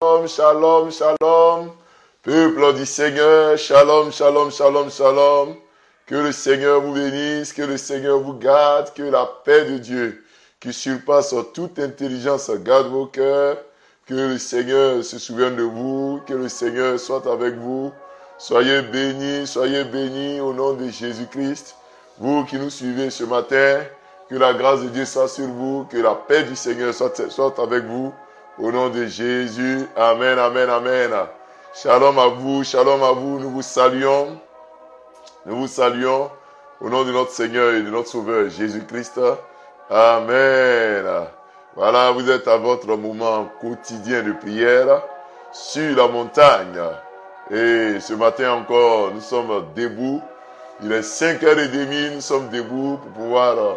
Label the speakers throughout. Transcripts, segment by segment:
Speaker 1: Shalom, shalom, shalom. Peuple du Seigneur, shalom, shalom, shalom, shalom. Que le Seigneur vous bénisse, que le Seigneur vous garde, que la paix de Dieu, qui surpasse toute intelligence, garde vos cœurs. Que le Seigneur se souvienne de vous, que le Seigneur soit avec vous. Soyez bénis au nom de Jésus-Christ. Vous qui nous suivez ce matin, que la grâce de Dieu soit sur vous, que la paix du Seigneur soit avec vous. Au nom de Jésus, amen, amen, amen. Shalom à vous, nous vous saluons. Nous vous saluons au nom de notre Seigneur et de notre Sauveur Jésus-Christ. Amen. Voilà, vous êtes à votre moment quotidien de prière sur la montagne. Et ce matin encore, nous sommes debout. Il est 5h30, nous sommes debout pour pouvoir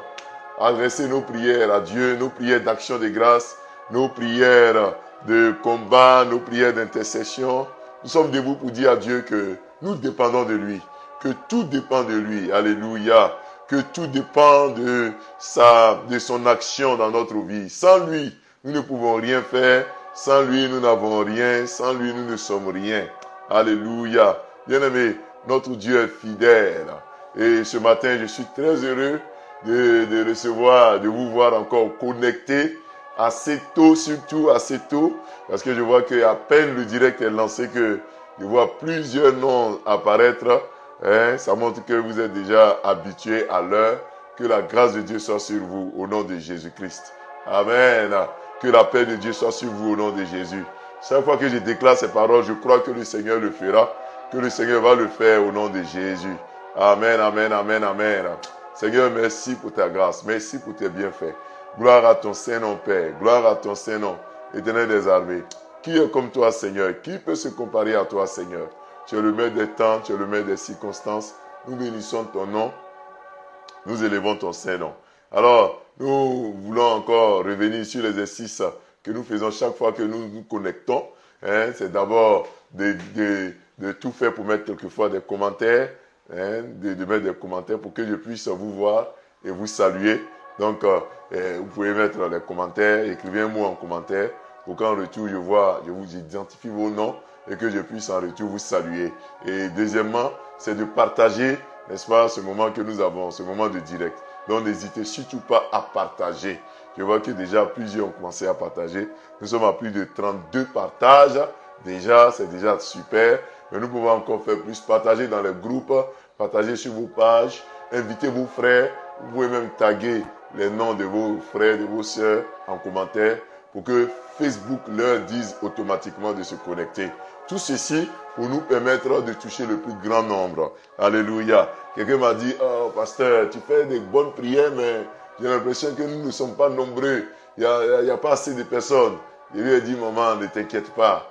Speaker 1: adresser nos prières à Dieu, nos prières d'action de grâce, nos prières de combat, nos prières d'intercession. Nous sommes debout pour dire à Dieu que nous dépendons de lui, que tout dépend de lui. Alléluia. Que tout dépend de son action dans notre vie. Sans lui, nous ne pouvons rien faire. Sans lui, nous n'avons rien. Sans lui, nous ne sommes rien. Alléluia. Bien-aimé, notre Dieu est fidèle. Et ce matin, je suis très heureux de recevoir, de vous voir encore connectés. Assez tôt, surtout assez tôt, parce que je vois qu'à peine le direct est lancé que je vois plusieurs noms apparaître. Ça montre que vous êtes déjà habitués à l'heure. Que la grâce de Dieu soit sur vous au nom de Jésus-Christ. Amen. Que la paix de Dieu soit sur vous au nom de Jésus. Chaque fois que je déclare ces paroles, je crois que le Seigneur le fera. Que le Seigneur va le faire au nom de Jésus. Amen, amen, amen, amen. Seigneur, merci pour ta grâce. Merci pour tes bienfaits. Gloire à ton Saint-Nom, Père. Gloire à ton Saint-Nom, Éternel des armées. Qui est comme toi, Seigneur? Qui peut se comparer à toi, Seigneur? Tu es le maître des temps, tu es le maître des circonstances. Nous bénissons ton nom. Nous élevons ton Saint-Nom. Alors, nous voulons encore revenir sur l'exercice que nous faisons chaque fois que nous nous connectons. C'est d'abord de tout faire pour mettre quelquefois des commentaires, de mettre des commentaires pour que je puisse vous voir et vous saluer. Donc, vous pouvez mettre les commentaires, écrivez un mot en commentaire pour qu'en retour, je vous identifie vos noms et que je puisse en retour vous saluer. Et deuxièmement, c'est de partager, n'est-ce pas, ce moment que nous avons, ce moment de direct. Donc, n'hésitez surtout pas à partager. Je vois que déjà plusieurs ont commencé à partager. Nous sommes à plus de 32 partages. Déjà, c'est déjà super. Mais nous pouvons encore faire plus. Partager dans les groupes, partager sur vos pages, invitez vos frères. Vous pouvez même taguer les noms de vos frères, de vos sœurs en commentaire pour que Facebook leur dise automatiquement de se connecter. Tout ceci pour nous permettre de toucher le plus grand nombre. Alléluia. Quelqu'un m'a dit, oh pasteur, tu fais des bonnes prières, mais j'ai l'impression que nous ne sommes pas nombreux. Il n'y a pas assez de personnes. Je lui ai dit, maman, ne t'inquiète pas.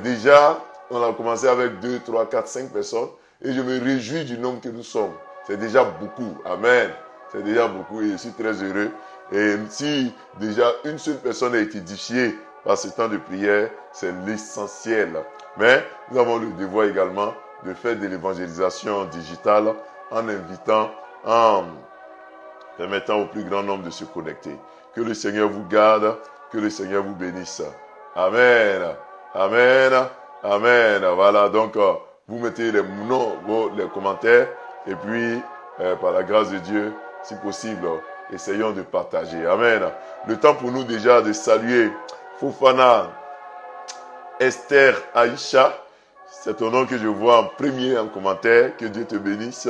Speaker 1: Déjà, on a commencé avec 2, 3, 4, 5 personnes et je me réjouis du nombre que nous sommes. C'est déjà beaucoup. Amen. C'est déjà beaucoup et je suis très heureux. Et si déjà une seule personne a été édifiée par ce temps de prière, c'est l'essentiel. Mais nous avons le devoir également de faire de l'évangélisation digitale en invitant, en permettant au plus grand nombre de se connecter. Que le Seigneur vous garde, que le Seigneur vous bénisse. Amen. Amen. Amen. Voilà, donc vous mettez les noms, les commentaires et puis par la grâce de Dieu, si possible, essayons de partager. Amen. Le temps pour nous déjà de saluer Fofana, Esther, Aïcha. C'est ton nom que je vois en premier en commentaire. Que Dieu te bénisse.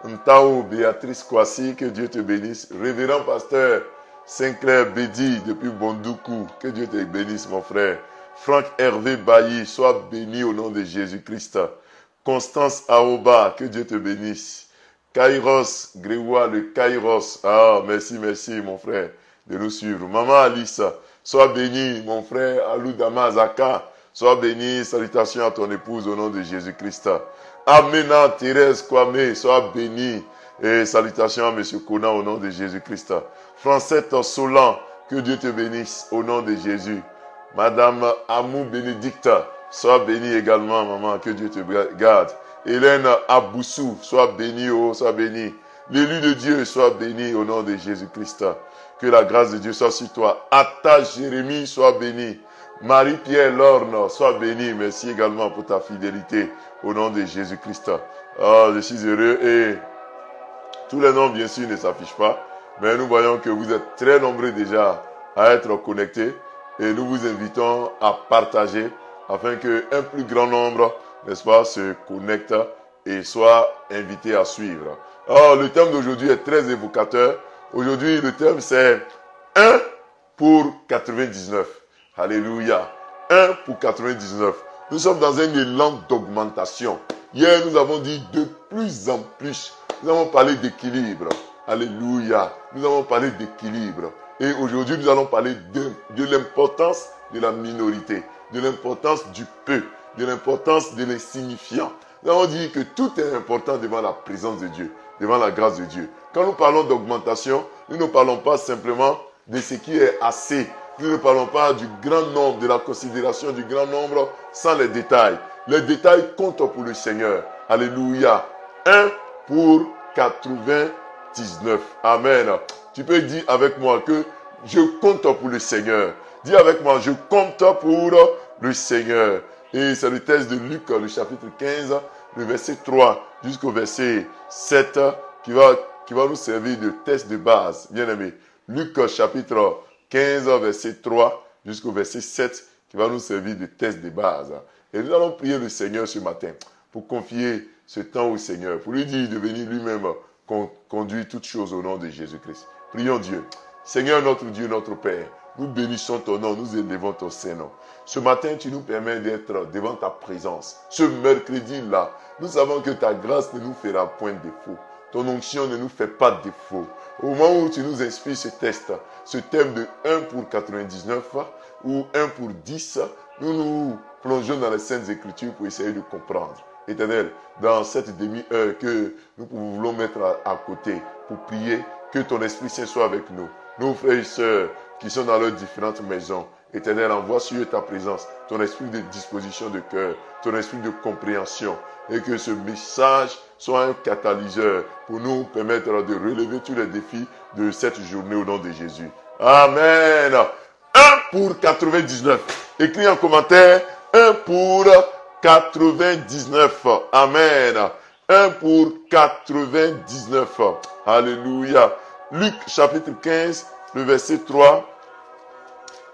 Speaker 1: Ntao, Béatrice Kwasi, que Dieu te bénisse. Révérend pasteur Sinclair Bédi depuis Bondoukou. Que Dieu te bénisse, mon frère. Franck Hervé Bailly, sois béni au nom de Jésus-Christ. Constance Aoba, que Dieu te bénisse. Kairos, Grégoire, le Kairos. Ah, merci, mon frère, de nous suivre. Maman Alice, sois béni, mon frère Alou Damazaka. Sois béni, salutations à ton épouse au nom de Jésus-Christ. Amena Thérèse Kwame, sois béni. Et salutations à M. Kona au nom de Jésus-Christ. Francette Solan, que Dieu te bénisse au nom de Jésus. Madame Amou Bénédicte, sois bénie également, maman, que Dieu te garde. Hélène Aboussou, sois bénie, sois bénie. L'élu de Dieu, sois béni au nom de Jésus-Christ. Que la grâce de Dieu soit sur toi. Atta Jérémie, sois béni. Marie-Pierre Lorne, sois bénie. Merci également pour ta fidélité au nom de Jésus-Christ. Oh, je suis heureux et tous les noms, bien sûr, ne s'affichent pas. Mais nous voyons que vous êtes très nombreux déjà à être connectés. Et nous vous invitons à partager afin qu'un plus grand nombre, n'est-ce pas, se connecte et soit invité à suivre. Alors, le thème d'aujourd'hui est très évocateur. Aujourd'hui, le thème c'est 1 pour 99. Alléluia. 1 pour 99. Nous sommes dans un élan d'augmentation. Hier, nous avons dit de plus en plus. Nous avons parlé d'équilibre. Alléluia. Nous avons parlé d'équilibre. Et aujourd'hui, nous allons parler de l'importance de la minorité, de l'importance du peu, de l'importance de l'insignifiant. Nous avons dit que tout est important devant la présence de Dieu, devant la grâce de Dieu. Quand nous parlons d'augmentation, nous ne parlons pas simplement de ce qui est assez. Nous ne parlons pas du grand nombre, de la considération du grand nombre sans les détails. Les détails comptent pour le Seigneur. Alléluia. 1 pour 99. Amen. Tu peux dire avec moi que je compte pour le Seigneur. Dis avec moi, je compte pour le Seigneur. Et c'est le texte de Luc, le chapitre 15, le verset 3 jusqu'au verset 7 qui va nous servir de test de base. Bien aimé. Luc chapitre 15, verset 3 jusqu'au verset 7 qui va nous servir de test de base. Et nous allons prier le Seigneur ce matin pour confier ce temps au Seigneur, pour lui dire de venir lui-même conduire toutes choses au nom de Jésus-Christ. Prions Dieu. Seigneur notre Dieu, notre Père, nous bénissons ton nom, nous élevons ton Saint-Nom. Ce matin, tu nous permets d'être devant ta présence. Ce mercredi-là, nous savons que ta grâce ne nous fera point défaut. Ton onction ne nous fait pas défaut. Au moment où tu nous inspires ce test, ce thème de 1 pour 99 ou 1 pour 10, nous nous plongeons dans les Saintes Écritures pour essayer de comprendre. Éternel, dans cette demi-heure que nous voulons mettre à côté pour prier, que ton Esprit Saint soit avec nous. Nos frères et sœurs qui sont dans leurs différentes maisons, Éternel, envoie sur eux ta présence, ton esprit de disposition de cœur, ton esprit de compréhension, et que ce message soit un catalyseur pour nous permettre de relever tous les défis de cette journée au nom de Jésus. Amen. 1 pour 99. Écris en commentaire, 1 pour 99. Amen. 1 pour 99. Alléluia. Luc chapitre 15, le verset 3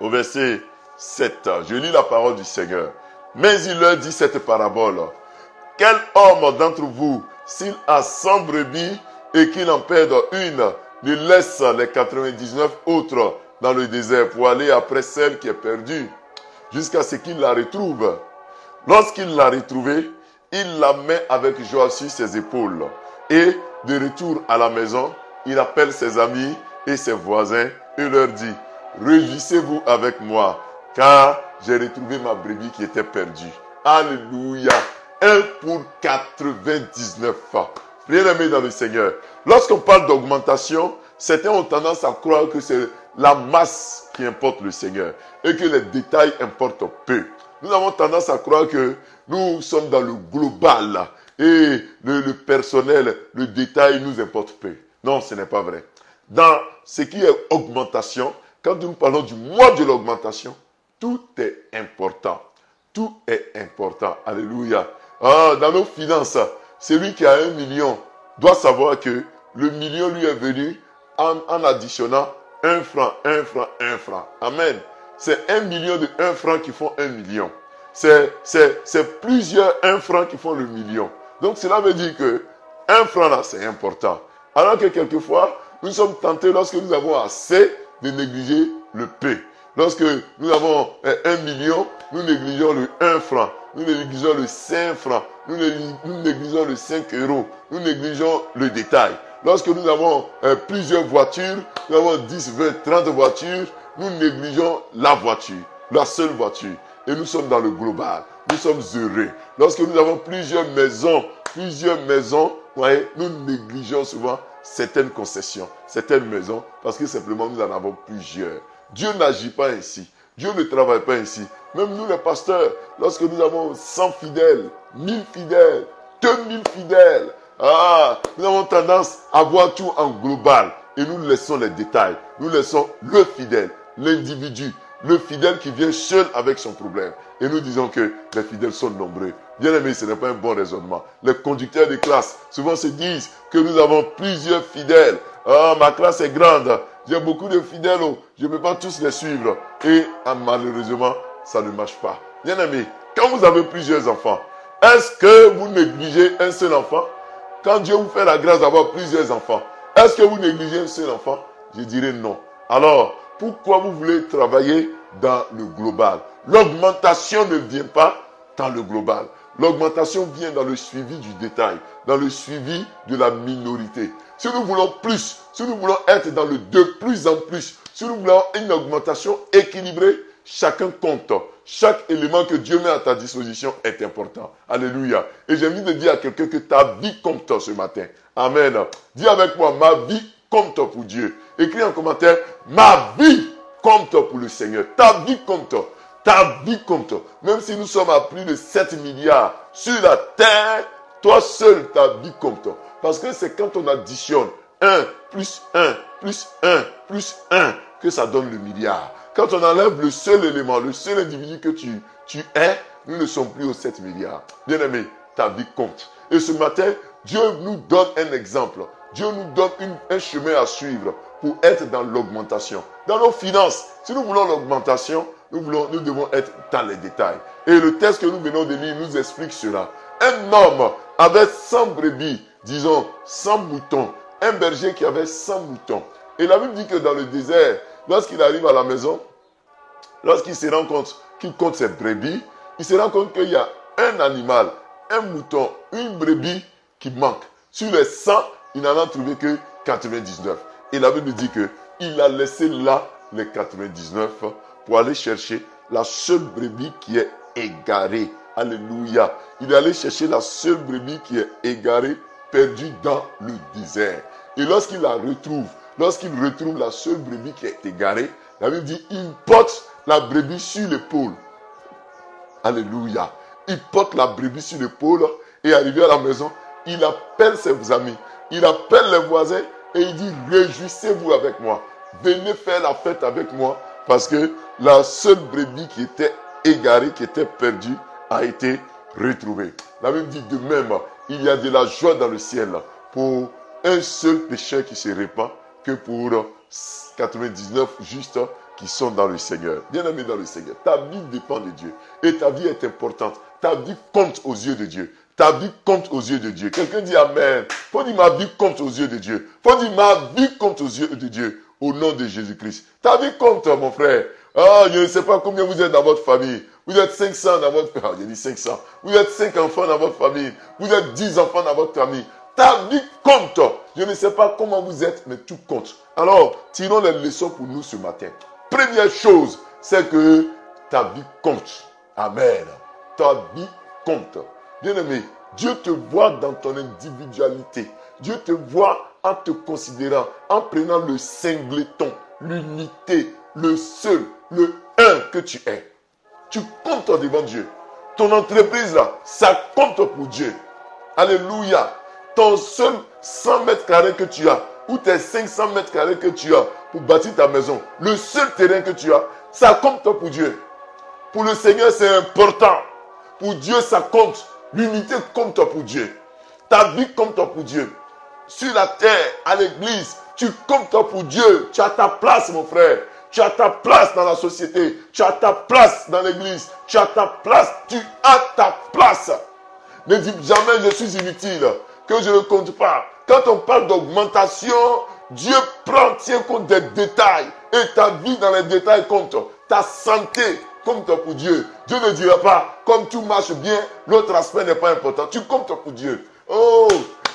Speaker 1: au verset 7. Je lis la parole du Seigneur. Mais il leur dit cette parabole. Quel homme d'entre vous, s'il a 100 brebis et qu'il en perde une, ne laisse les 99 autres dans le désert pour aller après celle qui est perdue, jusqu'à ce qu'il la retrouve. Lorsqu'il l'a retrouvée, il la met avec joie sur ses épaules. Et de retour à la maison, il appelle ses amis et ses voisins et leur dit, réjouissez-vous avec moi, car j'ai retrouvé ma brebis qui était perdue. Alléluia. 1 pour 99. Bien-aimés dans le Seigneur. Lorsqu'on parle d'augmentation, certains ont tendance à croire que c'est la masse qui importe le Seigneur et que les détails importent peu. Nous avons tendance à croire que nous sommes dans le global et le personnel, le détail nous importe peu. Non, ce n'est pas vrai. Dans ce qui est augmentation, quand nous parlons du mois de l'augmentation, tout est important. Tout est important. Alléluia. Dans nos finances, celui qui a 1 million doit savoir que le million lui est venu en additionnant 1 franc, 1 franc, 1 franc. Amen. C'est 1 million de 1 franc qui font 1 million. C'est plusieurs 1 franc qui font le million. Donc cela veut dire que 1 franc là, c'est important. Alors que quelquefois, nous sommes tentés lorsque nous avons assez de négliger le peu. Lorsque nous avons 1 million, nous négligeons le 1 franc, nous négligeons le 5 francs, nous négligeons le 5 euros, nous négligeons le détail. Lorsque nous avons plusieurs voitures, nous avons 10, 20, 30 voitures, nous négligeons la voiture, la seule voiture. Et nous sommes dans le global, nous sommes heureux. Lorsque nous avons plusieurs maisons, voyez, nous négligeons souvent certaines concessions, certaines maisons, parce que simplement nous en avons plusieurs. Dieu n'agit pas ainsi. Dieu ne travaille pas ainsi. Même nous les pasteurs, lorsque nous avons 100 fidèles, 1000 fidèles, 2000 fidèles, nous avons tendance à voir tout en global. Et nous laissons les détails. Nous laissons le fidèle, l'individu, le fidèle qui vient seul avec son problème. Et nous disons que les fidèles sont nombreux. Bien aimé, ce n'est pas un bon raisonnement. Les conducteurs de classe souvent se disent que nous avons plusieurs fidèles. Ah, ma classe est grande. J'ai beaucoup de fidèles. Je ne peux pas tous les suivre. Et malheureusement, ça ne marche pas. Bien aimé, quand vous avez plusieurs enfants, est-ce que vous négligez un seul enfant? Quand Dieu vous fait la grâce d'avoir plusieurs enfants, est-ce que vous négligez un seul enfant? Je dirais non. Alors, pourquoi vous voulez travailler dans le global? L'augmentation ne vient pas dans le global. L'augmentation vient dans le suivi du détail, dans le suivi de la minorité. Si nous voulons plus, si nous voulons être dans le de plus en plus, si nous voulons une augmentation équilibrée, chacun compte. Chaque élément que Dieu met à ta disposition est important. Alléluia. Et j'ai envie de dire à quelqu'un que ta vie compte ce matin. Amen. Dis avec moi, ma vie compte pour Dieu. Écris en commentaire, ma vie compte pour le Seigneur. Ta vie compte. Ta vie compte. Même si nous sommes à plus de 7 milliards sur la terre, toi seul, ta vie compte. Parce que c'est quand on additionne 1 plus 1 plus 1 plus 1 que ça donne le milliard. Quand on enlève le seul élément, le seul individu que tu es, nous ne sommes plus aux 7 milliards. Bien aimé, ta vie compte. Et ce matin, Dieu nous donne un exemple. Dieu nous donne un chemin à suivre pour être dans l'augmentation. Dans nos finances, si nous voulons l'augmentation, nous devons être dans les détails. Et le texte que nous venons de lire nous explique cela. Un homme avait 100 brebis, disons 100 moutons. Un berger qui avait 100 moutons. Et la Bible dit que dans le désert, lorsqu'il arrive à la maison, lorsqu'il se rend compte qu'il compte ses brebis, il se rend compte qu'il y a un animal, un mouton, une brebis qui manque. Sur les 100, il n'en a trouvé que 99. Et la Bible dit qu'il a laissé là les 99 pour aller chercher la seule brebis qui est égarée. Alléluia. Il est allé chercher la seule brebis qui est égarée, perdue dans le désert. Et lorsqu'il la retrouve, lorsqu'il retrouve la seule brebis qui est égarée, la Bible dit, il porte la brebis sur l'épaule. Alléluia. Il porte la brebis sur l'épaule et arrivé à la maison, il appelle ses amis, il appelle les voisins et il dit, réjouissez-vous avec moi. Venez faire la fête avec moi parce que la seule brebis qui était égarée, qui était perdue, a été retrouvée. La Bible dit de même, il y a de la joie dans le ciel pour un seul pécheur qui se répand que pour 99 justes qui sont dans le Seigneur. Bien-aimé dans le Seigneur, ta vie dépend de Dieu. Et ta vie est importante. Ta vie compte aux yeux de Dieu. Ta vie compte aux yeux de Dieu. Quelqu'un dit Amen. Faut dire ma vie compte aux yeux de Dieu. Faut dire ma vie compte aux yeux de Dieu. Au nom de Jésus-Christ. Ta vie compte, mon frère. Ah, je ne sais pas combien vous êtes dans votre famille. Vous êtes 500 dans votre famille. Ah, j'ai dit 500. Vous êtes 5 enfants dans votre famille. Vous êtes 10 enfants dans votre famille. Ta vie compte. Je ne sais pas comment vous êtes, mais tout compte. Alors, tirons les leçons pour nous ce matin. Première chose, c'est que ta vie compte. Amen. Ta vie compte. Bien-aimé, Dieu te voit dans ton individualité. Dieu te voit en te considérant, en prenant le singleton, l'unité, le seul, le un que tu es. Tu comptes devant Dieu. Ton entreprise là, ça compte pour Dieu. Alléluia. Ton seul 100 mètres carrés que tu as, ou tes 500 mètres carrés que tu as pour bâtir ta maison, le seul terrain que tu as, ça compte pour Dieu. Pour le Seigneur, c'est important. Pour Dieu, ça compte. L'unité compte pour Dieu. Ta vie compte pour Dieu. Sur la terre, à l'église, tu comptes pour Dieu. Tu as ta place, mon frère. Tu as ta place dans la société. Tu as ta place dans l'église. Tu as ta place. Tu as ta place. Ne dis jamais je suis inutile, que je ne compte pas. Quand on parle d'augmentation, Dieu tient compte des détails. Et ta vie dans les détails compte. Ta santé compte pour Dieu. Dieu ne dira pas, comme tout marche bien, l'autre aspect n'est pas important. Tu comptes pour Dieu. Oh,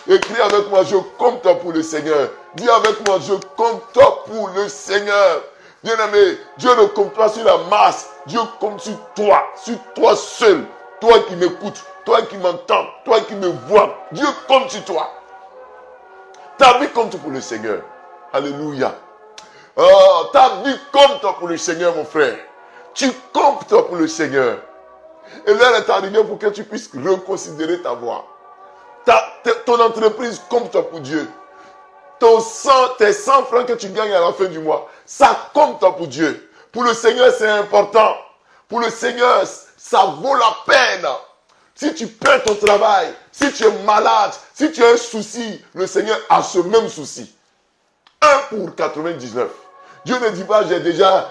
Speaker 1: écris avec moi, je compte pour le Seigneur. Dis avec moi, je compte pour le Seigneur. Bien-aimé, Dieu ne compte pas sur la masse. Dieu compte sur toi seul. Toi qui m'écoutes, toi qui m'entends, toi qui me vois. Dieu compte sur toi. Ta vie compte pour le Seigneur. Alléluia. Oh, ta vie compte pour le Seigneur, mon frère. Tu comptes pour le Seigneur. Et l'heure est arrivée pour que tu puisses reconsidérer ta voie. Ton entreprise compte pour Dieu. Tes 100 francs que tu gagnes à la fin du mois, ça compte pour Dieu. Pour le Seigneur, c'est important. Pour le Seigneur, ça vaut la peine. Si tu perds ton travail, si tu es malade, si tu as un souci, le Seigneur a ce même souci. 1 pour 99. Dieu ne dit pas, j'ai déjà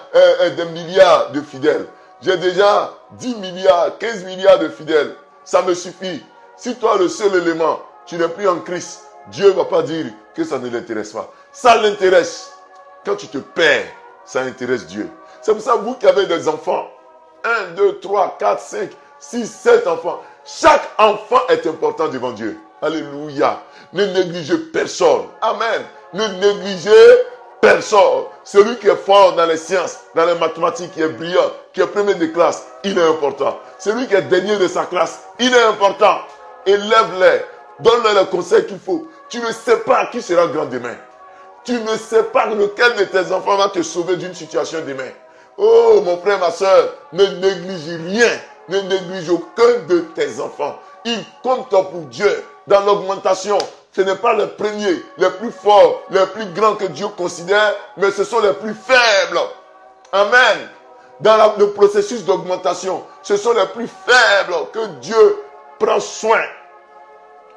Speaker 1: des milliards de fidèles. J'ai déjà 10 milliards, 15 milliards de fidèles. Ça me suffit. Si toi, le seul élément, tu n'es plus en Christ, Dieu ne va pas dire que ça ne l'intéresse pas. Ça l'intéresse. Quand tu te perds, ça intéresse Dieu. C'est pour ça, vous qui avez des enfants, 1, 2, 3, 4, 5, 6, 7 enfants. Chaque enfant est important devant Dieu. Alléluia. Ne négligez personne. Amen. Ne négligez personne. Celui qui est fort dans les sciences, dans les mathématiques, qui est brillant, qui est premier de classe, il est important. Celui qui est dernier de sa classe, il est important. Élève-les. Donne-leur le conseil qu'il faut. Tu ne sais pas qui sera grand demain. Tu ne sais pas lequel de tes enfants va te sauver d'une situation demain. Oh, mon frère, ma soeur, ne néglige rien. Ne néglige aucun de tes enfants. Ils comptent pour Dieu dans l'augmentation. Ce n'est pas les premiers, les plus forts, les plus grands que Dieu considère, mais ce sont les plus faibles. Amen. Dans le processus d'augmentation, ce sont les plus faibles que Dieu prend soin.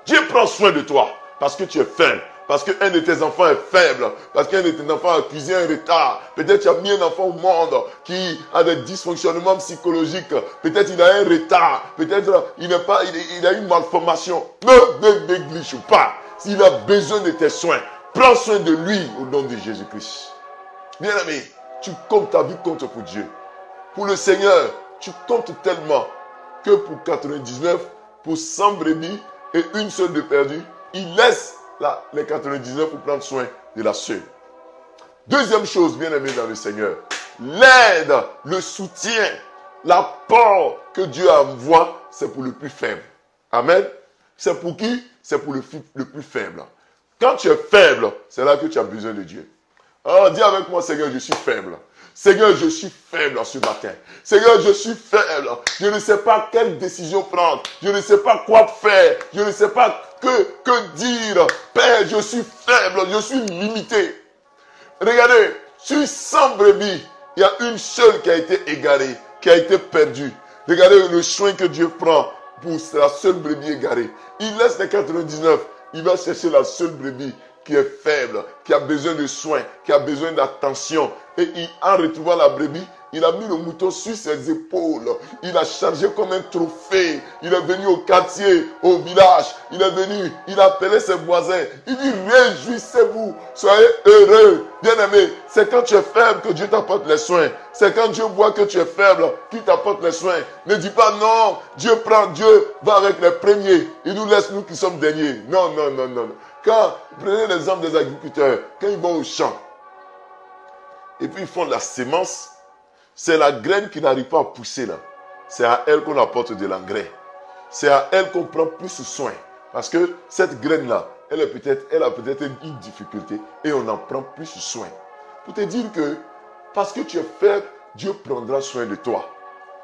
Speaker 1: Dieu prend soin de toi parce que tu es faible. Parce qu'un de tes enfants est faible. Parce qu'un de tes enfants a accusé un retard. Peut-être tu as mis un enfant au monde qui a des dysfonctionnements psychologiques. Peut-être il a un retard. Peut-être il a une malformation. Ne néglige pas. S'il a besoin de tes soins, prends soin de lui au nom de Jésus-Christ. Bien aimé, ta vie compte pour Dieu. Pour le Seigneur, tu comptes tellement que pour 99, pour 100 brebis et une seule de perdue, il laisse les 99 pour prendre soin de la seule. Deuxième chose, bien aimé dans le Seigneur, l'aide, le soutien, l'apport que Dieu envoie, c'est pour le plus faible. Amen. C'est pour qui? C'est pour le plus faible. Quand tu es faible, c'est là que tu as besoin de Dieu. Alors dis avec moi, Seigneur, je suis faible. Seigneur, je suis faible ce matin. Seigneur, je suis faible. Je ne sais pas quelle décision prendre. Je ne sais pas quoi faire. Je ne sais pas que dire. Père, je suis faible. Je suis limité. Regardez, sur 100 brebis, il y a une seule qui a été égarée, qui a été perdue. Regardez le soin que Dieu prend pour la seule brebis égarée. Il laisse les 99. Il va chercher la seule brebis qui est faible, qui a besoin de soins, qui a besoin d'attention. Et en retrouvant la brebis, il a mis le mouton sur ses épaules. Il a chargé comme un trophée. Il est venu au quartier, au village. Il est venu, il a appelé ses voisins. Il dit, réjouissez-vous, soyez heureux. Bien-aimé, c'est quand tu es faible que Dieu t'apporte les soins. C'est quand Dieu voit que tu es faible qu'il t'apporte les soins. Ne dis pas non, Dieu va avec les premiers. Il nous laisse nous qui sommes derniers. Non, non, non, non. Quand, prenez l'exemple des agriculteurs, quand ils vont au champ, et puis ils font de la sémence, c'est la graine qui n'arrive pas à pousser là. C'est à elle qu'on apporte de l'engrais. C'est à elle qu'on prend plus soin. Parce que cette graine-là, elle a peut-être une difficulté et on en prend plus soin. Pour te dire que, parce que tu es faible, Dieu prendra soin de toi.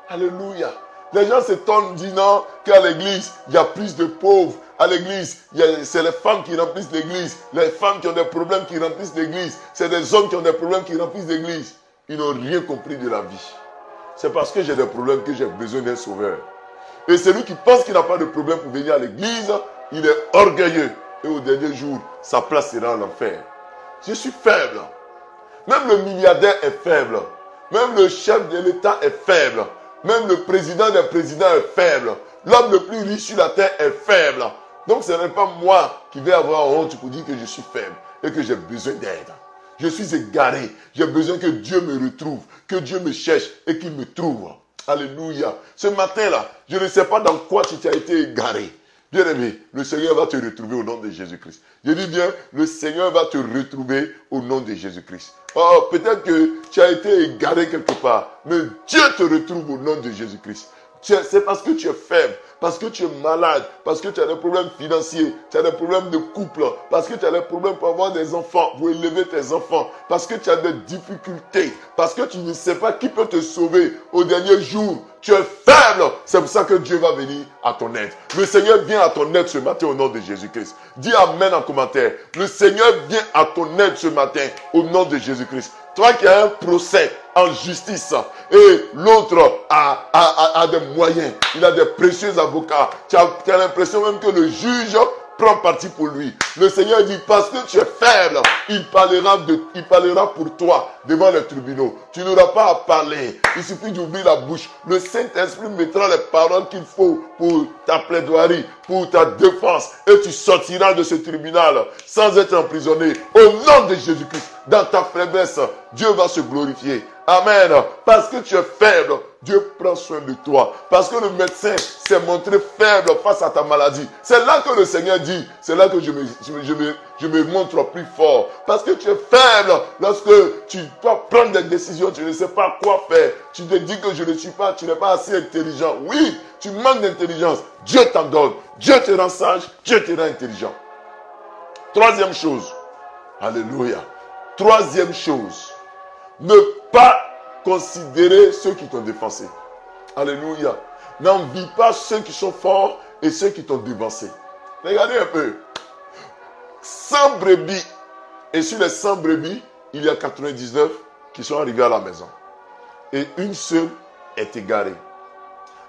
Speaker 1: Alléluia. Les gens s'étonnent, disent non, qu'à l'église, il y a plus de pauvres. À l'église, c'est les femmes qui remplissent l'église. Les femmes qui ont des problèmes qui remplissent l'église. C'est des hommes qui ont des problèmes qui remplissent l'église. Ils n'ont rien compris de la vie. C'est parce que j'ai des problèmes que j'ai besoin d'un sauveur. Et celui qui pense qu'il n'a pas de problème pour venir à l'église, il est orgueilleux. Et au dernier jour, sa place sera en enfer. Je suis faible. Même le milliardaire est faible. Même le chef de l'État est faible. Même le président des présidents est faible. L'homme le plus riche sur la terre est faible. Donc ce n'est pas moi qui vais avoir honte pour dire que je suis faible et que j'ai besoin d'aide. Je suis égaré. J'ai besoin que Dieu me retrouve, que Dieu me cherche et qu'il me trouve. Alléluia. Ce matin-là, je ne sais pas dans quoi tu as été égaré. Bien aimé, le Seigneur va te retrouver au nom de Jésus-Christ. Je dis bien, le Seigneur va te retrouver au nom de Jésus-Christ. Oh, peut-être que tu as été égaré quelque part, mais Dieu te retrouve au nom de Jésus-Christ. C'est parce que tu es faible, parce que tu es malade, parce que tu as des problèmes financiers, tu as des problèmes de couple, parce que tu as des problèmes pour avoir des enfants, pour élever tes enfants, parce que tu as des difficultés, parce que tu ne sais pas qui peut te sauver au dernier jour. Tu es faible. C'est pour ça que Dieu va venir à ton aide. Le Seigneur vient à ton aide ce matin au nom de Jésus-Christ. Dis Amen en commentaire. Le Seigneur vient à ton aide ce matin au nom de Jésus-Christ. Toi qui as un procès en justice et l'autre a des moyens, il a des précieux avocats. Tu as l'impression même que le juge prend parti pour lui. Le Seigneur dit, parce que tu es faible, il parlera pour toi devant les tribunaux. Tu n'auras pas à parler. Il suffit d'ouvrir la bouche. Le Saint-Esprit mettra les paroles qu'il faut pour ta plaidoirie, pour ta défense. Et tu sortiras de ce tribunal sans être emprisonné. Au nom de Jésus-Christ, dans ta faiblesse, Dieu va se glorifier. Amen. Parce que tu es faible, Dieu prend soin de toi. Parce que le médecin s'est montré faible face à ta maladie. C'est là que le Seigneur dit, c'est là que je me montre plus fort. Parce que tu es faible. Lorsque tu dois prendre des décisions, tu ne sais pas quoi faire. Tu te dis que tu n'es pas assez intelligent. Oui, tu manques d'intelligence. Dieu t'en donne. Dieu te rend sage. Dieu te rend intelligent. Troisième chose. Alléluia. Troisième chose. Ne pas considérer ceux qui t'ont défoncé. Alléluia. N'envie pas ceux qui sont forts et ceux qui t'ont devancé. Regardez un peu. 100 brebis. Et sur les 100 brebis, il y a 99 qui sont arrivés à la maison. Et une seule est égarée.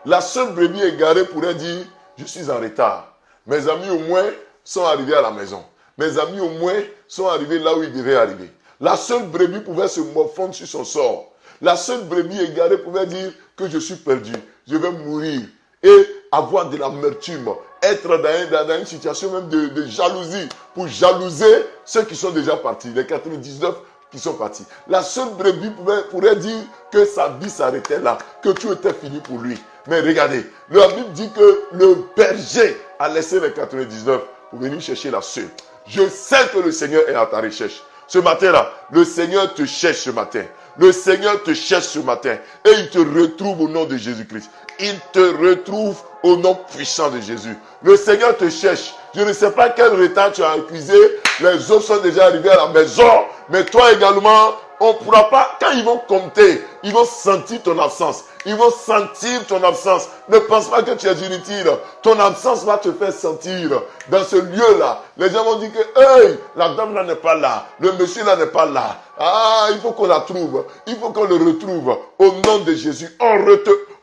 Speaker 1: La seule brebis égarée pourrait dire, je suis en retard. Mes amis au moins sont arrivés à la maison. Mes amis au moins sont arrivés là où ils devaient arriver. La seule brebis pouvait se morfondre sur son sort. La seule brebis égarée pouvait dire que je suis perdu, je vais mourir. Et avoir de l'amertume, être dans une situation même de jalousie, pour jalouser ceux qui sont déjà partis, les 99 qui sont partis. La seule brebis pourrait dire que sa vie s'arrêtait là, que tout était fini pour lui. Mais regardez, la Bible dit que le berger a laissé les 99 pour venir chercher la seule. Je sais que le Seigneur est à ta recherche. Ce matin-là, le Seigneur te cherche ce matin. Le Seigneur te cherche ce matin. Et il te retrouve au nom de Jésus-Christ. Il te retrouve au nom puissant de Jésus. Le Seigneur te cherche. Je ne sais pas quel retard tu as accusé. Les autres sont déjà arrivés à la maison. Mais toi également, on ne pourra pas. Quand ils vont compter, ils vont sentir ton absence. Ils vont sentir ton absence. Ne pense pas que tu es inutile. Ton absence va te faire sentir. Dans ce lieu-là, les gens vont dire que hey, la dame là n'est pas là. Le monsieur là n'est pas là. Ah, il faut qu'on la trouve. Il faut qu'on le retrouve. Au nom de Jésus,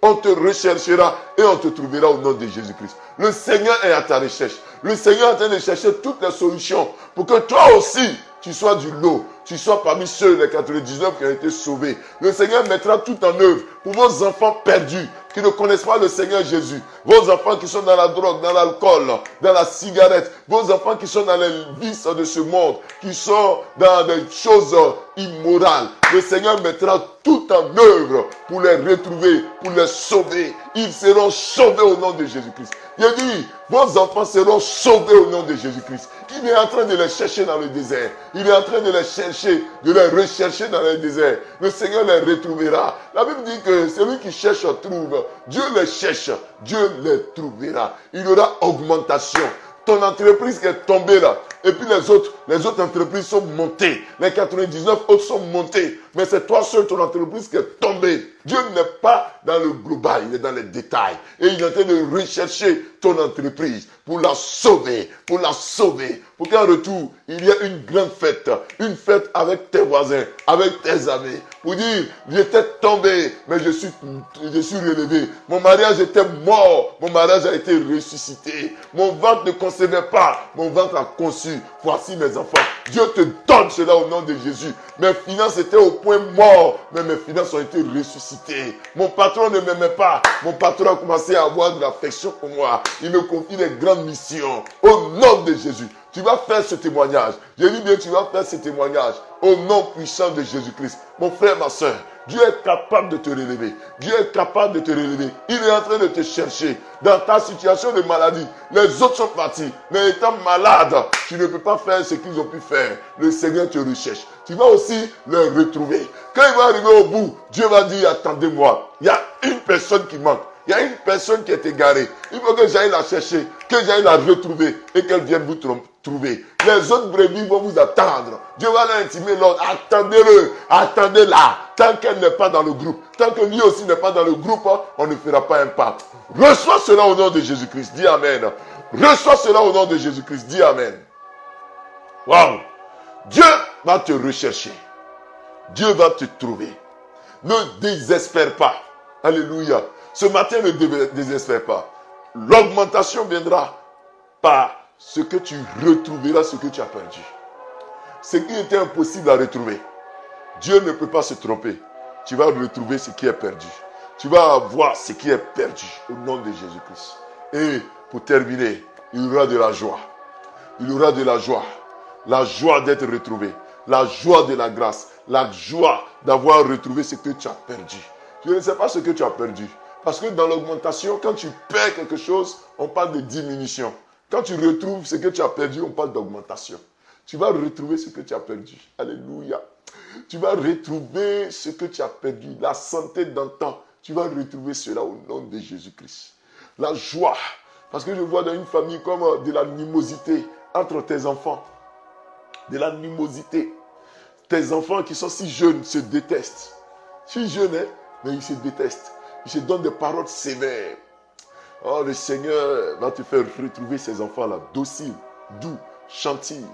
Speaker 1: on te recherchera et on te trouvera au nom de Jésus-Christ. Le Seigneur est à ta recherche. Le Seigneur est en train de chercher toutes les solutions pour que toi aussi, tu sois du lot. Tu sois parmi ceux, les 99 qui ont été sauvés. Le Seigneur mettra tout en œuvre pour vos enfants perdus, qui ne connaissent pas le Seigneur Jésus. Vos enfants qui sont dans la drogue, dans l'alcool, dans la cigarette. Vos enfants qui sont dans les vices de ce monde, qui sont dans des choses immorales. Le Seigneur mettra tout en œuvre pour les retrouver, pour les sauver. Ils seront sauvés au nom de Jésus-Christ. Il dit, vos enfants seront sauvés au nom de Jésus-Christ. Il est en train de les chercher dans le désert. Il est en train de les chercher, de les rechercher dans le désert. Le Seigneur les retrouvera. La Bible dit que celui qui cherche trouve. Dieu les cherche. Dieu les trouvera. Il y aura augmentation. Ton entreprise qui est tombée là. Et puis les autres entreprises sont montées. Les 99 autres sont montées. Mais c'est toi seul, ton entreprise qui est tombée. Dieu n'est pas dans le global, il est dans les détails. Et il est en train de rechercher ton entreprise pour la sauver. Pour la sauver. Pour qu'en retour, il y ait une grande fête. Une fête avec tes voisins, avec tes amis. Pour dire, j'étais tombé, mais je suis relevé. Mon mariage était mort. Mon mariage a été ressuscité. Mon ventre ne concevait pas. Mon ventre a conçu. Voici mes enfants. Dieu te donne cela au nom de Jésus. Mes finances étaient au point mort, mais mes finances ont été ressuscitées. Mon patron ne m'aimait pas. Mon patron a commencé à avoir de l'affection pour moi. Il me confie des grandes missions. Au nom de Jésus. Tu vas faire ce témoignage. Je dis bien, tu vas faire ce témoignage. Au nom puissant de Jésus-Christ. Mon frère, ma soeur, Dieu est capable de te relever. Dieu est capable de te relever. Il est en train de te chercher. Dans ta situation de maladie, les autres sont partis. Mais étant malade, tu ne peux pas faire ce qu'ils ont pu faire. Le Seigneur te recherche. Tu vas aussi les retrouver. Quand il va arriver au bout, Dieu va dire, attendez-moi. Il y a une personne qui manque. Il y a une personne qui est égarée. Il faut que j'aille la chercher, que j'aille la retrouver et qu'elle vienne vous trouver. Les autres brebis vont vous attendre. Dieu va leur intimer l'ordre. Attendez-le, attendez-la. Tant qu'elle n'est pas dans le groupe, tant que lui aussi n'est pas dans le groupe, on ne fera pas un pas. Reçois cela au nom de Jésus-Christ. Dis Amen. Reçois cela au nom de Jésus-Christ. Dis Amen. Waouh. Dieu va te rechercher. Dieu va te trouver. Ne désespère pas. Alléluia. Ce matin, ne désespère pas. L'augmentation viendra par ce que tu retrouveras, ce que tu as perdu. Ce qui était impossible à retrouver. Dieu ne peut pas se tromper. Tu vas retrouver ce qui est perdu. Tu vas avoir ce qui est perdu au nom de Jésus-Christ. Et pour terminer, il y aura de la joie. Il y aura de la joie. La joie d'être retrouvé. La joie de la grâce. La joie d'avoir retrouvé ce que tu as perdu. Je ne sais pas ce que tu as perdu. Parce que dans l'augmentation, quand tu perds quelque chose, on parle de diminution. Quand tu retrouves ce que tu as perdu, on parle d'augmentation. Tu vas retrouver ce que tu as perdu. Alléluia. Tu vas retrouver ce que tu as perdu. La santé d'antan. Tu vas retrouver cela au nom de Jésus-Christ. La joie. Parce que je vois dans une famille comme de l'animosité entre tes enfants. De l'animosité. Tes enfants qui sont si jeunes se détestent. Si jeunes, hein, mais ils se détestent. Ils se donnent des paroles sévères. Oh, le Seigneur va te faire retrouver ces enfants-là, dociles, doux, gentils.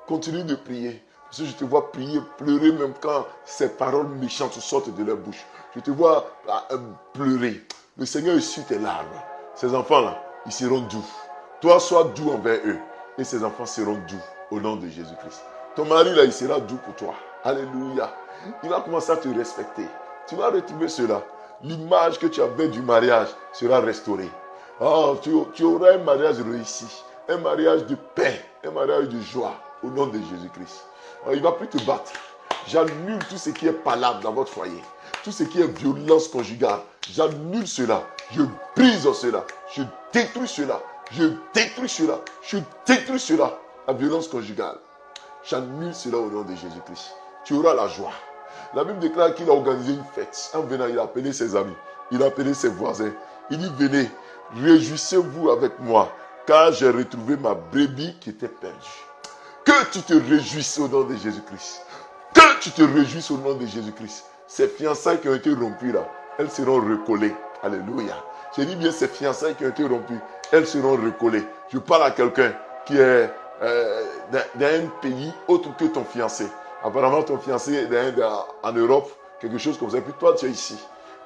Speaker 1: Continue de prier. Parce que je te vois prier, pleurer même quand ces paroles méchantes sortent de leur bouche. Je te vois pleurer. Le Seigneur essuie tes larmes. Ces enfants-là, ils seront doux. Toi, sois doux envers eux. Et ces enfants seront doux au nom de Jésus-Christ. Ton mari, là, il sera doux pour toi. Alléluia. Il va commencer à te respecter. Tu vas retrouver cela. L'image que tu avais du mariage sera restaurée. Oh, tu auras un mariage réussi. Un mariage de paix. Un mariage de joie au nom de Jésus-Christ. Oh, il ne va plus te battre. J'annule tout ce qui est palabre dans votre foyer. Tout ce qui est violence conjugale. J'annule cela. Je brise cela. Je détruis cela. Je détruis cela. Je détruis cela. La violence conjugale. J'annule cela au nom de Jésus-Christ. Tu auras la joie. La Bible déclare qu'il a organisé une fête. En venant, il a appelé ses amis. Il a appelé ses voisins. Il dit, venez, réjouissez-vous avec moi, car j'ai retrouvé ma brebis qui était perdue. Que tu te réjouisses au nom de Jésus-Christ. Que tu te réjouisses au nom de Jésus-Christ. Ces fiançailles qui ont été rompues là, elles seront recollées. Alléluia. J'ai dit bien ces fiançailles qui ont été rompues, elles seront recollées. Je parle à quelqu'un qui est dans un pays autre que ton fiancé. Apparemment, ton fiancé est en Europe, quelque chose comme ça. Et puis toi, tu es ici.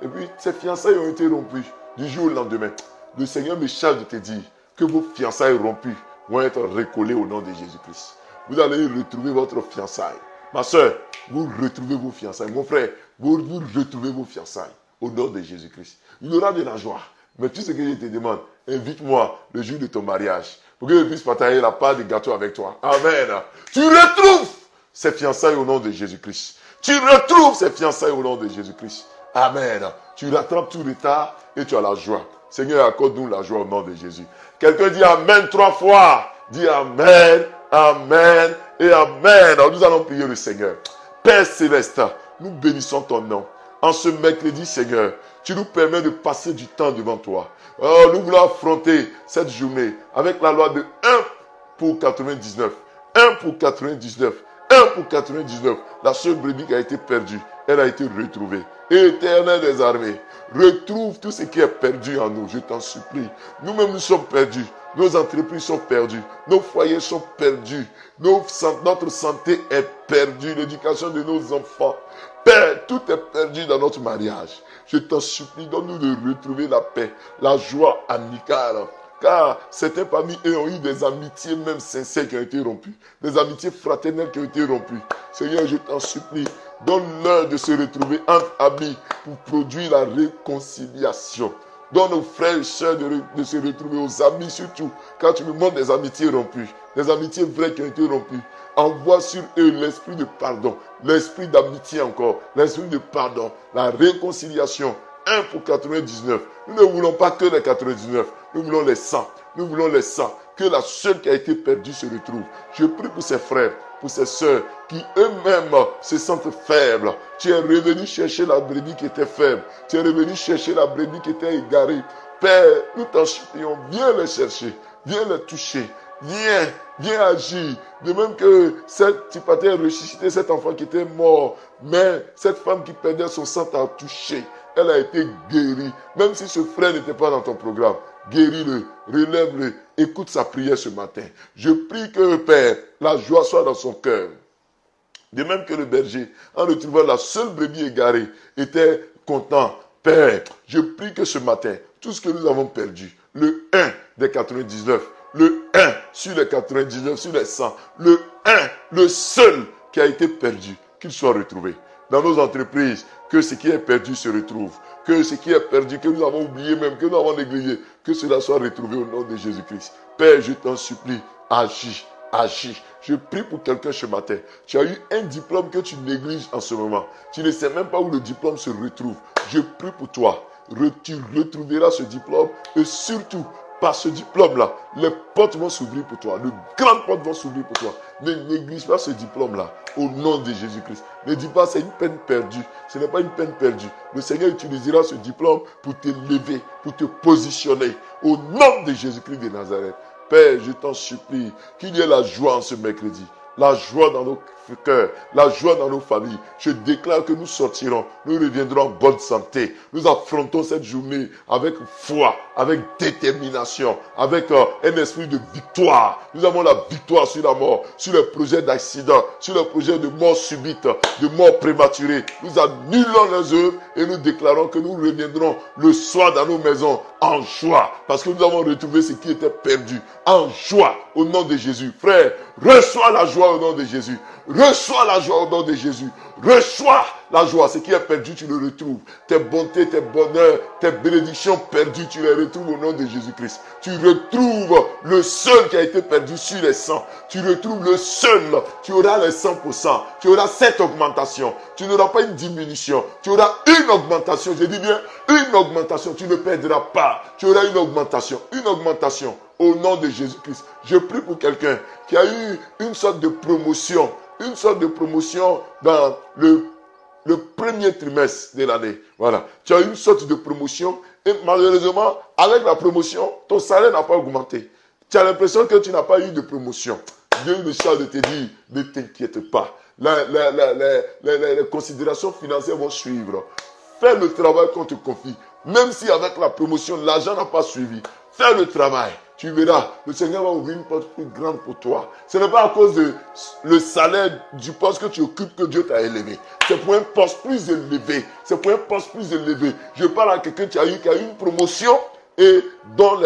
Speaker 1: Et puis, ces fiançailles ont été rompues du jour au lendemain. Le Seigneur me charge de te dire que vos fiançailles rompues vont être recollées au nom de Jésus-Christ. Vous allez retrouver votre fiançaille. Ma soeur, vous retrouvez vos fiançailles. Mon frère, vous retrouvez vos fiançailles au nom de Jésus-Christ. Il y aura de la joie. Mais tout ce que je te demande, invite-moi le jour de ton mariage pour que je puisse partager la part de gâteau avec toi. Amen. Tu retrouves ces fiançailles au nom de Jésus-Christ. Tu retrouves ces fiançailles au nom de Jésus-Christ. Amen. Tu rattrapes tout retard et tu as la joie. Seigneur, accorde-nous la joie au nom de Jésus. Quelqu'un dit Amen 3 fois. Dis Amen, Amen et Amen. Alors nous allons prier le Seigneur. Père Céleste, nous bénissons ton nom. En ce mercredi, Seigneur, tu nous permets de passer du temps devant toi. Oh, nous voulons affronter cette journée avec la loi de 1 pour 99. 1 pour 99. 1 pour 99. La seule brebis qui a été perdue, elle a été retrouvée. Éternel des armées, retrouve tout ce qui est perdu en nous, je t'en supplie. Nous-mêmes, nous sommes perdus. Nos entreprises sont perdues. Nos foyers sont perdus. Notre santé est perdue. L'éducation de nos enfants. Père, tout est perdu dans notre mariage. Je t'en supplie, donne-nous de retrouver la paix, la joie amicale. Car certains parmi eux ont eu des amitiés même sincères qui ont été rompues. Des amitiés fraternelles qui ont été rompues. Seigneur, je t'en supplie, donne-leur de se retrouver entre amis pour produire la réconciliation. Donne aux frères et sœurs de se retrouver, aux amis surtout. Quand tu me montres des amitiés rompues, des amitiés vraies qui ont été rompues, envoie sur eux l'esprit de pardon, l'esprit d'amitié encore, l'esprit de pardon, la réconciliation. 1 pour 99. Nous ne voulons pas que les 99. Nous voulons les 100. Nous voulons les 100. Que la seule qui a été perdue se retrouve. Je prie pour ces frères, pour ces sœurs qui eux-mêmes se sentent faibles. Tu es revenu chercher la brebis qui était faible. Tu es revenu chercher la brebis qui était égarée. Père, nous t'en supplions, viens les chercher. Viens les toucher. Viens agir. De même que tu partais ressusciter cet enfant qui était mort. Mais cette femme qui perdait son sang t'a touché. Elle a été guérie. Même si ce frère n'était pas dans ton programme, guéris-le, relève-le, écoute sa prière ce matin. Je prie que, Père, la joie soit dans son cœur. De même que le berger, en retrouvant la seule brebis égarée, était content. Père, je prie que ce matin, tout ce que nous avons perdu, le 1 des 99, le 1 sur les 99, sur les 100, le 1, le seul qui a été perdu, qu'il soit retrouvé. Dans nos entreprises, que ce qui est perdu se retrouve. Que ce qui est perdu, que nous avons oublié même, que nous avons négligé, que cela soit retrouvé au nom de Jésus-Christ. Père, je t'en supplie, agis, agis. Je prie pour quelqu'un ce matin. Tu as eu un diplôme que tu négliges en ce moment. Tu ne sais même pas où le diplôme se retrouve. Je prie pour toi. Tu retrouveras ce diplôme et surtout, par ce diplôme-là, les portes vont s'ouvrir pour toi. De grandes portes vont s'ouvrir pour toi. Ne néglige pas ce diplôme-là au nom de Jésus-Christ. Ne dis pas c'est une peine perdue. Ce n'est pas une peine perdue. Le Seigneur utilisera ce diplôme pour t'élever, pour te positionner au nom de Jésus-Christ de Nazareth. Père, je t'en supplie qu'il y ait la joie en ce mercredi. La joie dans nos cœurs, la joie dans nos familles. Je déclare que nous sortirons, nous reviendrons en bonne santé. Nous affrontons cette journée avec foi, avec détermination, avec un esprit de victoire. Nous avons la victoire sur la mort, sur les projets d'accident, sur les projets de mort subite, de mort prématurée. Nous annulons les œuvres et nous déclarons que nous reviendrons le soir dans nos maisons en joie. Parce que nous avons retrouvé ce qui était perdu. En joie au nom de Jésus. Frère, reçois la joie au nom de Jésus. Reçois la joie au nom de Jésus. Reçois la joie. Ce qui est perdu, tu le retrouves. Tes bontés, tes bonheurs, tes bénédictions perdues, tu les retrouves au nom de Jésus-Christ. Tu retrouves le seul qui a été perdu sur les 100. Tu retrouves le seul. Tu auras les 100%. Tu auras cette augmentation. Tu n'auras pas une diminution. Tu auras une augmentation. Je dis bien une augmentation. Tu ne perdras pas. Tu auras une augmentation. Une augmentation. Au nom de Jésus-Christ. Je prie pour quelqu'un qui a eu une sorte de promotion. Une sorte de promotion dans le premier trimestre de l'année. Voilà. Tu as eu une sorte de promotion et malheureusement, avec la promotion, ton salaire n'a pas augmenté. Tu as l'impression que tu n'as pas eu de promotion. Dieu me charge de te dire, ne t'inquiète pas. Les considérations financières vont suivre. Fais le travail qu'on te confie. Même si avec la promotion, l'argent n'a pas suivi. Fais le travail. Tu verras, le Seigneur va ouvrir une porte plus grande pour toi. Ce n'est pas à cause de le salaire du poste que tu occupes que Dieu t'a élevé. C'est pour un poste plus élevé. C'est pour un poste plus élevé. Je parle à quelqu'un qui a eu une promotion et dont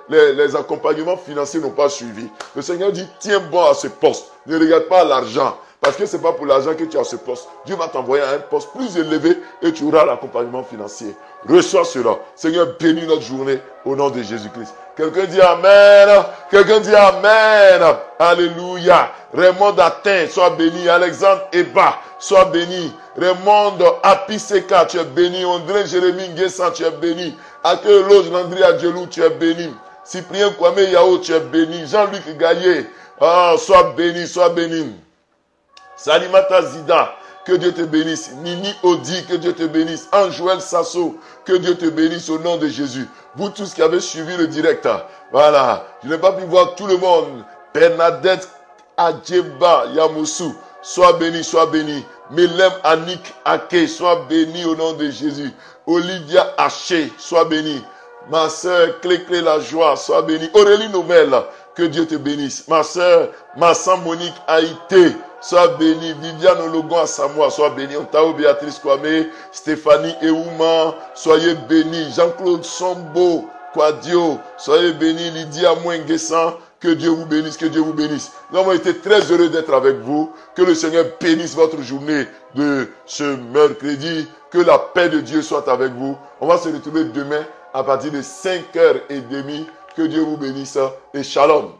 Speaker 1: les accompagnements financiers n'ont pas suivi. Le Seigneur dit, tiens bon à ce poste. Ne regarde pas l'argent. Parce que ce n'est pas pour l'argent que tu as ce poste. Dieu va t'envoyer à un poste plus élevé et tu auras l'accompagnement financier. Reçois cela. Seigneur, bénis notre journée au nom de Jésus-Christ. Quelqu'un dit Amen. Quelqu'un dit Amen. Alléluia. Raymond Datin, sois béni. Alexandre Eba, sois béni. Raymond Apiseka, tu es béni. André Jérémie Nguessan, tu es béni. Accueil Loge Landry Adjelou, tu es béni. Cyprien Kwame Yao, tu es béni. Jean-Luc Gaillet, sois béni, sois béni. Salimata Zida, que Dieu te bénisse. Nini Odi, que Dieu te bénisse. Anjoël Sasso, que Dieu te bénisse au nom de Jésus. Vous tous qui avez suivi le direct, voilà, je n'ai pas pu voir tout le monde. Bernadette Adjeba Yamoussou, sois béni, sois béni. Melem Anik Ake, sois béni au nom de Jésus. Olivia Haché, sois béni. Ma soeur Clé la joie, sois béni. Aurélie Noël, que Dieu te bénisse. Ma soeur Monique Haïté, sois béni. Viviane Ologon Samoa, sois béni. Ontao Béatrice Kwame, Stéphanie Eouma, soyez béni. Jean-Claude Sombo, Quadio, soyez béni. Lydia Mwengesan, que Dieu vous bénisse, que Dieu vous bénisse. Nous avons été très heureux d'être avec vous. Que le Seigneur bénisse votre journée de ce mercredi. Que la paix de Dieu soit avec vous. On va se retrouver demain à partir de 5h30. Que Dieu vous bénisse et shalom.